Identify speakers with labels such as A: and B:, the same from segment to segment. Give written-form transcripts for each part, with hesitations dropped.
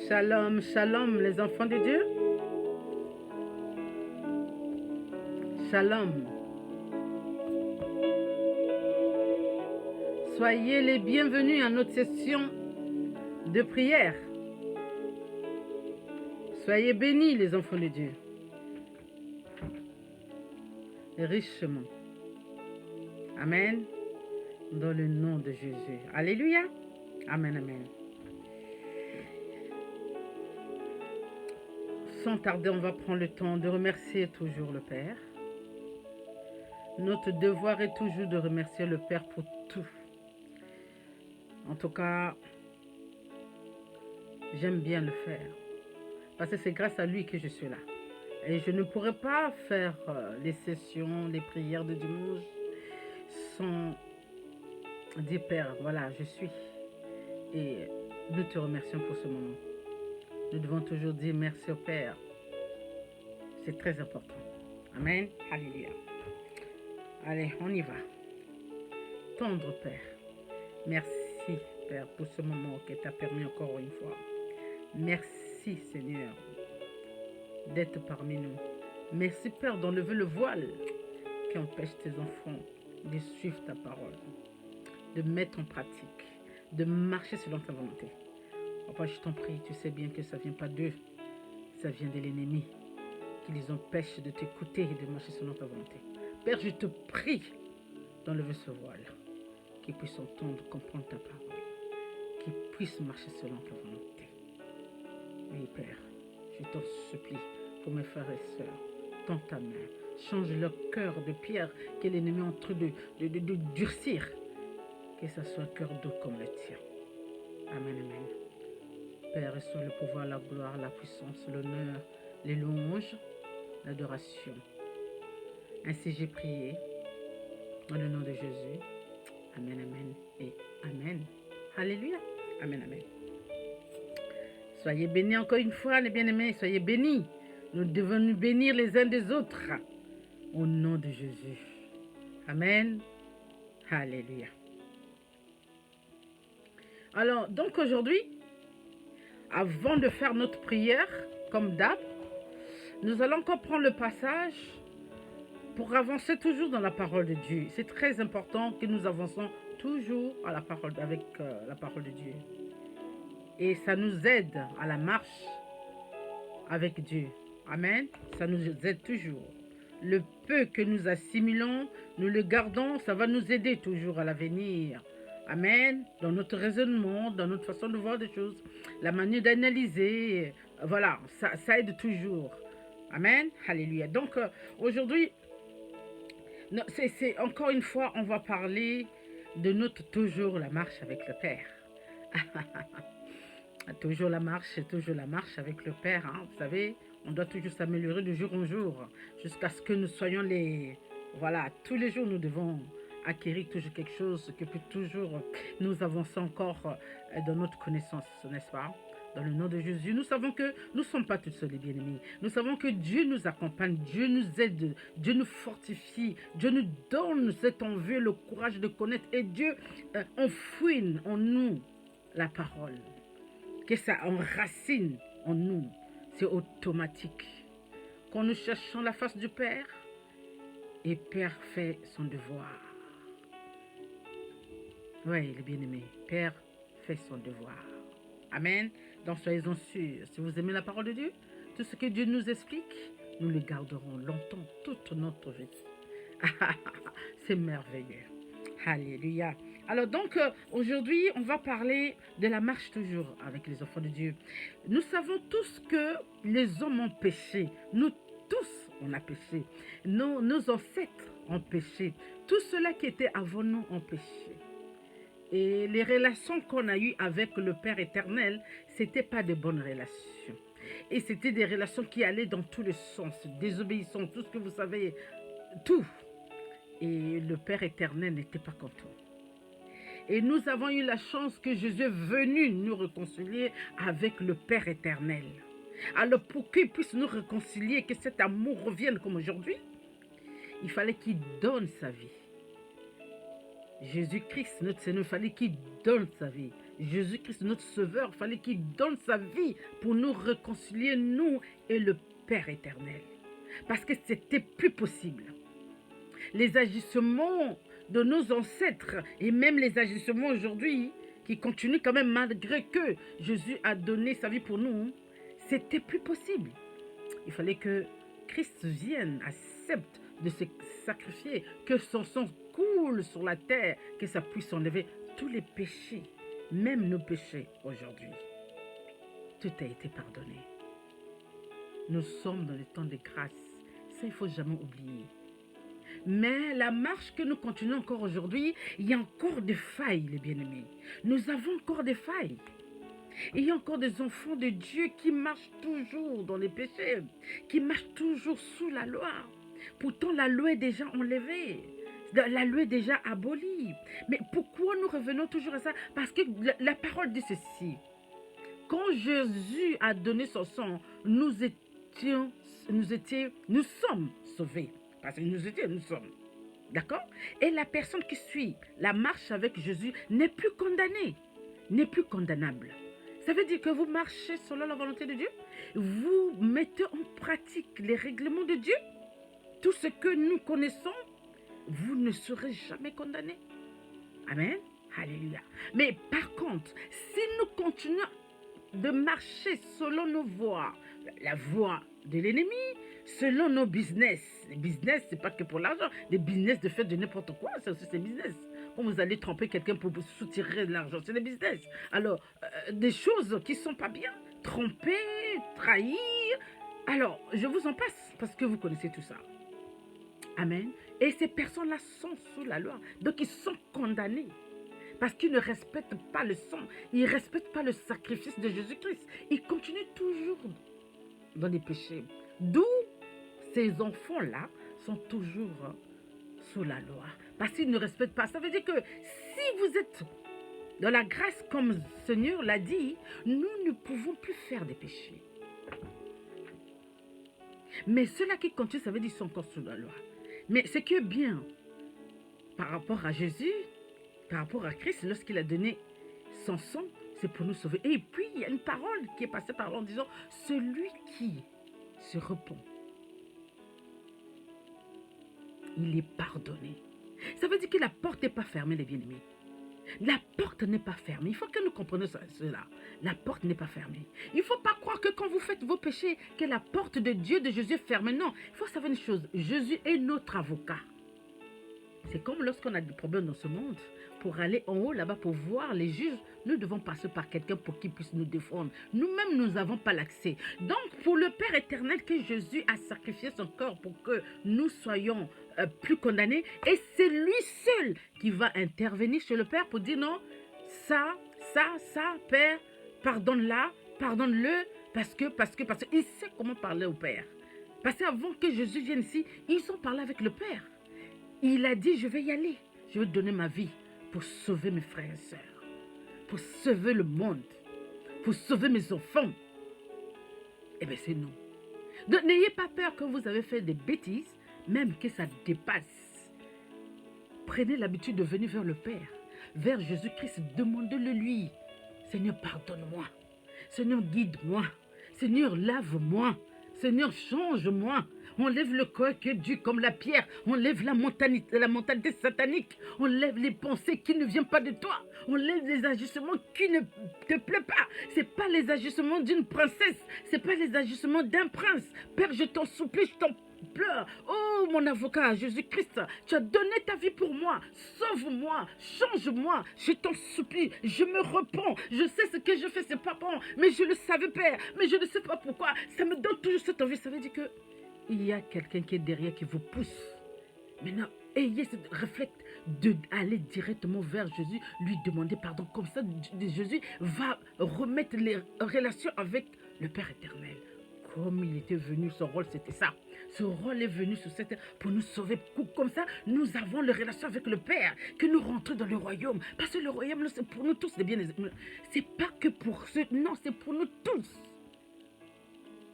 A: Shalom, shalom les enfants de Dieu. Shalom. Soyez les bienvenus à notre session de prière. Soyez bénis les enfants de Dieu. Richement. Amen. Dans le nom de Jésus. Alléluia. Amen, amen. Sans tarder, on va prendre le temps de remercier toujours le Père. Notre devoir est toujours de remercier le Père pour tout. En tout cas, j'aime bien le faire. Parce que c'est grâce à lui que je suis là. Et je ne pourrais pas faire les sessions, les prières de dimanche sans dire Père, voilà, je suis. Et nous te remercions pour ce moment. Nous devons toujours dire merci au Père. C'est très important. Amen. Alléluia. Allez, on y va. Tendre Père. Merci Père pour ce moment que tu as permis encore une fois. Merci Seigneur d'être parmi nous. Merci Père d'enlever le voile qui empêche tes enfants de suivre ta parole, de mettre en pratique, de marcher selon ta volonté. Papa, je t'en prie, tu sais bien que ça ne vient pas d'eux, ça vient de l'ennemi qui les empêche de t'écouter et de marcher selon ta volonté. Père, je te prie d'enlever ce voile, qu'ils puissent entendre, comprendre ta parole, qu'ils puissent marcher selon ta volonté. Oui, Père, je t'en supplie pour mes frères et sœurs, tends ta main, change leur cœur de pierre que l'ennemi est en train de durcir, que ça soit un cœur d'eau comme le tien. Amen, amen. Père, reçois le pouvoir, la gloire, la puissance, l'honneur, les louanges, l'adoration. Ainsi j'ai prié, dans le nom de Jésus. Amen, amen et amen. Alléluia. Amen, amen. Soyez bénis encore une fois, les bien-aimés, soyez bénis. Nous devons nous bénir les uns des autres. Au nom de Jésus. Amen. Alléluia. Alors, donc aujourd'hui, avant de faire notre prière, comme d'hab, nous allons encore prendre le passage pour avancer toujours dans la parole de Dieu. C'est très important que nous avançons toujours à la parole, avec la parole de Dieu. Et ça nous aide à la marche avec Dieu. Amen. Ça nous aide toujours. Le peu que nous assimilons, nous le gardons, ça va nous aider toujours à l'avenir. Amen. Dans notre raisonnement, dans notre façon de voir des choses, la manière d'analyser, voilà, ça aide toujours. Amen. Alléluia. Donc, aujourd'hui, c'est encore une fois, on va parler de notre toujours la marche avec le Père. Toujours la marche avec le Père. Hein. Vous savez, on doit toujours s'améliorer de jour en jour jusqu'à ce que nous soyons les... Voilà, tous les jours, nous devons acquérir toujours quelque chose, que peut toujours nous avancer encore dans notre connaissance, n'est-ce pas? Dans le nom de Jésus, nous savons que nous ne sommes pas tous seuls, les bien-aimés. Nous savons que Dieu nous accompagne, Dieu nous aide, Dieu nous fortifie, Dieu nous donne cette envie, le courage de connaître. Et Dieu enfouine en nous la parole, que ça enracine en nous. C'est automatique. Quand nous cherchons la face du Père, et Père fait son devoir. Oui, les bien-aimés, Père fait son devoir. Amen. Donc soyez-en sûrs, si vous aimez la parole de Dieu, tout ce que Dieu nous explique, nous le garderons longtemps, toute notre vie. C'est merveilleux. Alléluia. Alors donc, aujourd'hui, on va parler de la marche toujours avec les enfants de Dieu. Nous savons tous que les hommes ont péché. Nous tous, on a péché. Nos ancêtres ont péché. Tout cela qui était avant nous ont péché. Et les relations qu'on a eues avec le Père éternel, ce n'étaient pas de bonnes relations. Et c'était des relations qui allaient dans tous les sens, désobéissant, tout ce que vous savez, tout. Et le Père éternel n'était pas content. Et nous avons eu la chance que Jésus est venu nous réconcilier avec le Père éternel. Alors pour qu'il puisse nous réconcilier, que cet amour revienne comme aujourd'hui, il fallait qu'il donne sa vie. Jésus-Christ, notre Seigneur, il fallait qu'il donne sa vie. Jésus-Christ, notre Sauveur, il fallait qu'il donne sa vie pour nous réconcilier, nous et le Père éternel. Parce que c'était plus possible. Les agissements de nos ancêtres et même les agissements aujourd'hui qui continuent quand même malgré que Jésus a donné sa vie pour nous, c'était plus possible. Il fallait que Christ vienne, accepte de se sacrifier, que son sang coule sur la terre, que ça puisse enlever tous les péchés, même nos péchés aujourd'hui. Tout a été pardonné. Nous sommes dans les temps de grâce. Ça, il ne faut jamais oublier. Mais la marche que nous continuons encore aujourd'hui, il y a encore des failles, les bien-aimés. Nous avons encore des failles. Il y a encore des enfants de Dieu qui marchent toujours dans les péchés, qui marchent toujours sous la loi. Pourtant, la loi est déjà enlevée. La loi est déjà abolie. Mais pourquoi nous revenons toujours à ça? Parce que la parole dit ceci. Quand Jésus a donné son sang, nous sommes sauvés. Parce que nous sommes. D'accord? Et la personne qui suit la marche avec Jésus n'est plus condamnée, n'est plus condamnable. Ça veut dire que vous marchez selon la volonté de Dieu. Vous mettez en pratique les règlements de Dieu. Tout ce que nous connaissons, vous ne serez jamais condamné. Amen. Alléluia. Mais par contre, si nous continuons de marcher selon nos voies, la voie de l'ennemi, selon nos business. Les business, ce n'est pas que pour l'argent. Les business de faire de n'importe quoi, c'est aussi des business. Quand vous allez tromper quelqu'un pour vous soutirer de l'argent, c'est des business. Alors, des choses qui ne sont pas bien, tromper, trahir. Alors, je vous en passe parce que vous connaissez tout ça. Amen. Et ces personnes-là sont sous la loi. Donc, ils sont condamnés. Parce qu'ils ne respectent pas le sang. Ils ne respectent pas le sacrifice de Jésus-Christ. Ils continuent toujours dans les péchés. D'où ces enfants-là sont toujours sous la loi. Parce qu'ils ne respectent pas. Ça veut dire que si vous êtes dans la grâce comme le Seigneur l'a dit, nous ne pouvons plus faire des péchés. Mais ceux-là qui continuent, ça veut dire qu'ils sont encore sous la loi. Mais ce qui est bien par rapport à Jésus, par rapport à Christ, lorsqu'il a donné son sang, c'est pour nous sauver. Et puis, il y a une parole qui est passée par là en disant, celui qui se repent, il est pardonné. Ça veut dire que la porte n'est pas fermée, les bien-aimés. La porte n'est pas fermée. Il faut que nous comprenions cela. La porte n'est pas fermée. Il ne faut pas croire que quand vous faites vos péchés, que la porte de Dieu, de Jésus est fermée. Non, il faut savoir une chose. Jésus est notre avocat. C'est comme lorsqu'on a des problèmes dans ce monde. Pour aller en haut là-bas, pour voir les juges, nous devons passer par quelqu'un pour qu'il puisse nous défendre. Nous-mêmes, nous n'avons pas l'accès. Donc, pour le Père éternel, que Jésus a sacrifié son corps pour que nous soyons plus condamnés, et c'est lui seul qui va intervenir chez le Père pour dire non, ça, Père, pardonne-la, pardonne-le, parce que, il sait comment parler au Père. Parce qu'avant que Jésus vienne ici, ils ont parlé avec le Père. Il a dit, je vais y aller, je vais donner ma vie pour sauver mes frères et sœurs, pour sauver le monde, pour sauver mes enfants. Eh bien, c'est nous. Donc, n'ayez pas peur que vous avez fait des bêtises, même que ça dépasse. Prenez l'habitude de venir vers le Père, vers Jésus-Christ, demandez-le lui. Seigneur, pardonne-moi. Seigneur, guide-moi. Seigneur, lave-moi. Seigneur, change-moi. Enlève le corps qui est dur comme la pierre. Enlève la mentalité satanique. Enlève les pensées qui ne viennent pas de toi. Enlève les agissements qui ne te plaisent pas. Ce n'est pas les agissements d'une princesse. Ce n'est pas les agissements d'un prince. Père, je t'en supplie, je t'en pleure. Oh, mon avocat, Jésus-Christ, tu as donné ta vie pour moi. Sauve-moi, change-moi. Je t'en supplie, je me repens. Je sais ce que je fais, c'est pas bon. Mais je le savais, Père. Mais je ne sais pas pourquoi. Ça me donne toujours cette envie. Ça veut dire que il y a quelqu'un qui est derrière qui vous pousse. Maintenant, ayez ce réflexe d'aller directement vers Jésus, lui demander pardon. Comme ça, Jésus va remettre les relations avec le Père éternel. Comme il était venu, son rôle c'était ça. Ce rôle est venu sur cette terre pour nous sauver. Comme ça, nous avons les relations avec le Père, que nous rentrons dans le royaume. Parce que le royaume, c'est pour nous tous. C'est pas que pour ceux, non, c'est pour nous tous.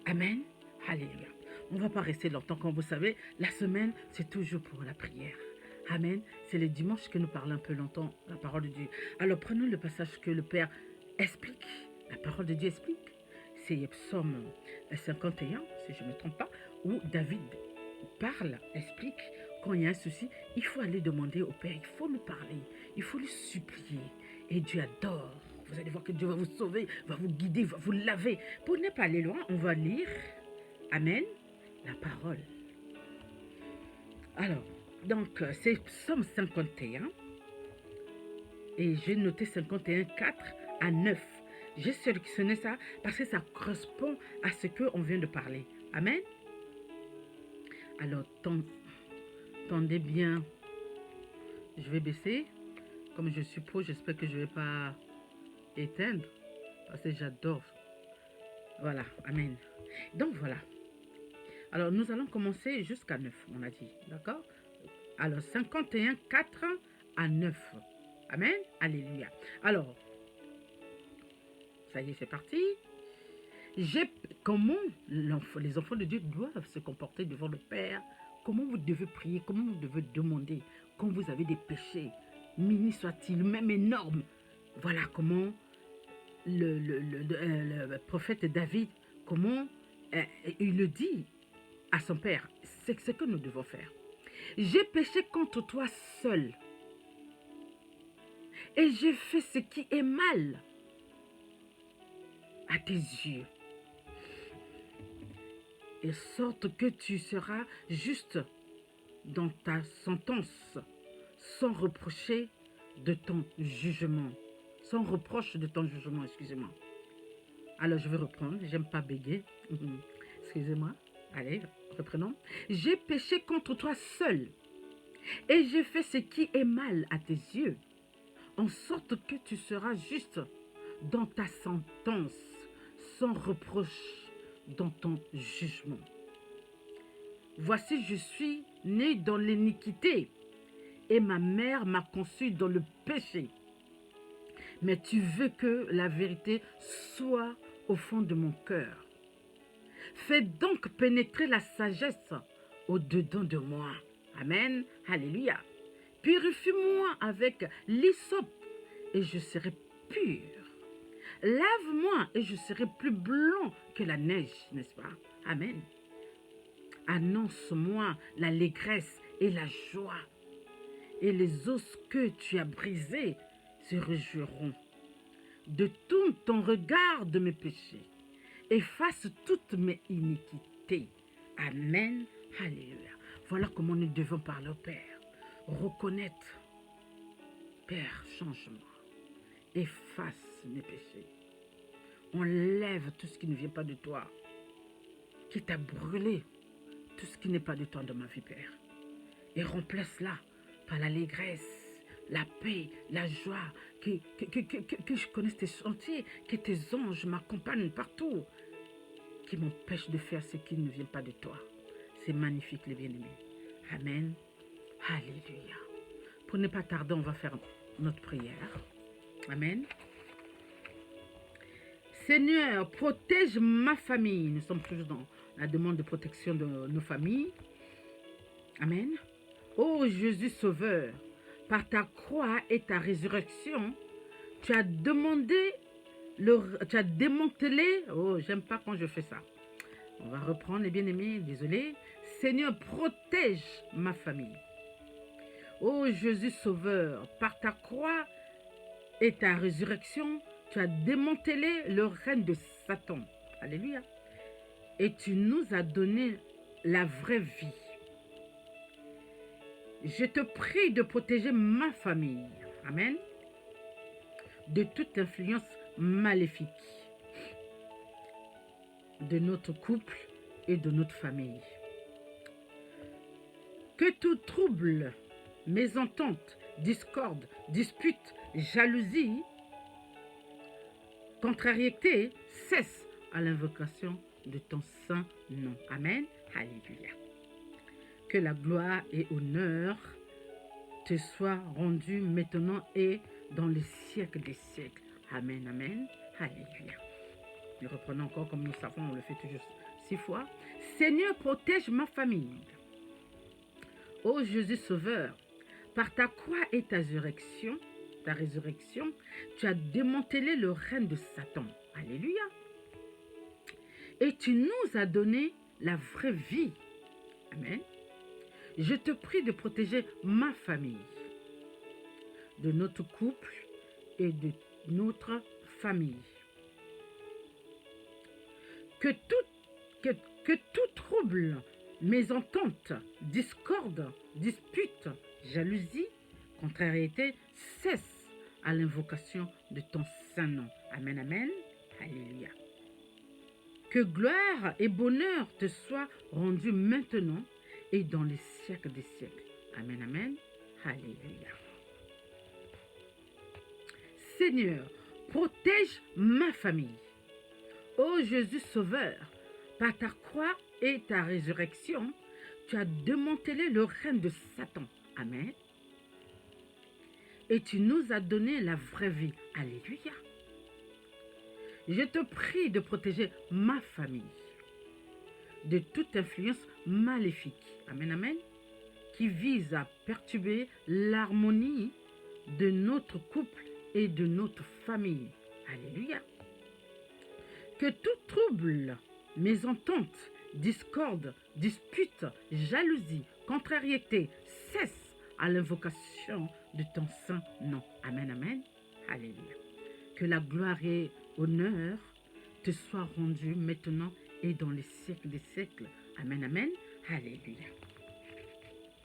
A: Amen. Alléluia. On ne va pas rester longtemps, comme vous savez. La semaine, c'est toujours pour la prière. Amen. C'est le dimanche que nous parlons un peu longtemps la parole de Dieu. Alors prenons le passage que le Père explique. La parole de Dieu explique. C'est Psaume 51, si je ne me trompe pas, où David parle, explique, quand il y a un souci, il faut aller demander au Père, il faut lui parler, il faut lui supplier. Et Dieu adore. Vous allez voir que Dieu va vous sauver, va vous guider, va vous laver. Pour ne pas aller loin, on va lire, Amen, la parole. Alors, donc, c'est Psaume 51. Et j'ai noté 51, 4 à 9. J'ai sélectionné ça parce que ça correspond à ce qu'on vient de parler. Amen. Alors, tendez bien. Je vais baisser. Comme je suppose, j'espère que je ne vais pas éteindre. Parce que j'adore. Voilà. Amen. Donc, voilà. Alors, nous allons commencer jusqu'à 9, on a dit. D'accord? Alors, 51, 4 à 9. Amen. Alléluia. Alors, ça y est, c'est parti. Comment les enfants de Dieu doivent se comporter devant le Père? Comment vous devez prier? Comment vous devez demander quand vous avez des péchés, mini soient-ils, même énormes? Voilà comment le prophète David, comment il le dit à son Père. C'est ce que nous devons faire. J'ai péché contre toi seul et j'ai fait ce qui est mal à tes yeux. Et sorte que tu seras juste dans ta sentence, sans reprocher de ton jugement. Sans reproche de ton jugement, excusez-moi. Alors, je vais reprendre. J'aime pas bégayer. Excusez-moi. Allez, reprenons. J'ai péché contre toi seul, et j'ai fait ce qui est mal à tes yeux, en sorte que tu seras juste dans ta sentence, sans reproche dans ton jugement. Voici, je suis né dans l'iniquité et ma mère m'a conçu dans le péché. Mais tu veux que la vérité soit au fond de mon cœur. Fais donc pénétrer la sagesse au-dedans de moi. Amen. Alléluia. Purifie-moi avec l'hysope et je serai pur. Lave-moi et je serai plus blanc que la neige, n'est-ce pas? Amen. Annonce-moi l'allégresse et la joie. Et les os que tu as brisés se réjouiront. Détourne ton regard de mes péchés. Efface toutes mes iniquités. Amen. Alléluia. Voilà comment nous devons parler au Père. Reconnaître. Père, change-moi. Efface mes péchés. Enlève tout ce qui ne vient pas de toi, qui t'a brûlé, tout ce qui n'est pas de toi dans ma vie, Père. Et remplace-la par l'allégresse, la paix, la joie, que je connaisse tes sentiers, que tes anges m'accompagnent partout, qui m'empêchent de faire ce qui ne vient pas de toi. C'est magnifique, les bien-aimés. Amen. Alléluia. Pour ne pas tarder, on va faire notre prière. Amen. Seigneur, protège ma famille. Nous sommes toujours dans la demande de protection de nos familles. Amen. Ô Jésus Sauveur, par ta croix et ta résurrection, tu as démantelé. Oh, j'aime pas quand je fais ça. On va reprendre, les bien-aimés, désolé. Seigneur, protège ma famille. Ô Jésus Sauveur, par ta croix et ta résurrection, tu as démantelé le règne de Satan. Alléluia. Et tu nous as donné la vraie vie. Je te prie de protéger ma famille. Amen. De toute influence maléfique. De notre couple et de notre famille. Que tout trouble, mésentente, discorde, dispute, jalousie, contrariété cesse à l'invocation de ton saint nom. Amen. Alléluia. Que la gloire et honneur te soient rendus maintenant et dans les siècles des siècles. Amen. Amen. Alléluia. Nous reprenons encore comme nous savons, on le fait toujours 6 fois. Seigneur, protège ma famille. Ô Jésus Sauveur, Par ta croix et ta résurrection, tu as démantelé le règne de Satan. Alléluia. Et tu nous as donné la vraie vie. Amen. Je te prie de protéger ma famille, de notre couple et de notre famille. Que tout trouble, mésentente, discorde, dispute, jalousie, contrariété cesse à l'invocation de ton saint nom. Amen, amen. Alléluia. Que gloire et bonheur te soient rendus maintenant et dans les siècles des siècles. Amen, amen. Alléluia. Seigneur, protège ma famille. Ô Jésus Sauveur, par ta croix et ta résurrection, tu as démantelé le règne de Satan. Amen. Et tu nous as donné la vraie vie. Alléluia. Je te prie de protéger ma famille de toute influence maléfique. Amen, amen. Qui vise à perturber l'harmonie de notre couple et de notre famille. Alléluia. Que tout trouble, mésentente, discorde, dispute, jalousie, contrariété cesse à l'invocation de ton saint nom. Amen, amen. Alléluia. Que la gloire et honneur te soient rendus maintenant et dans les siècles des siècles. Amen, amen. Alléluia.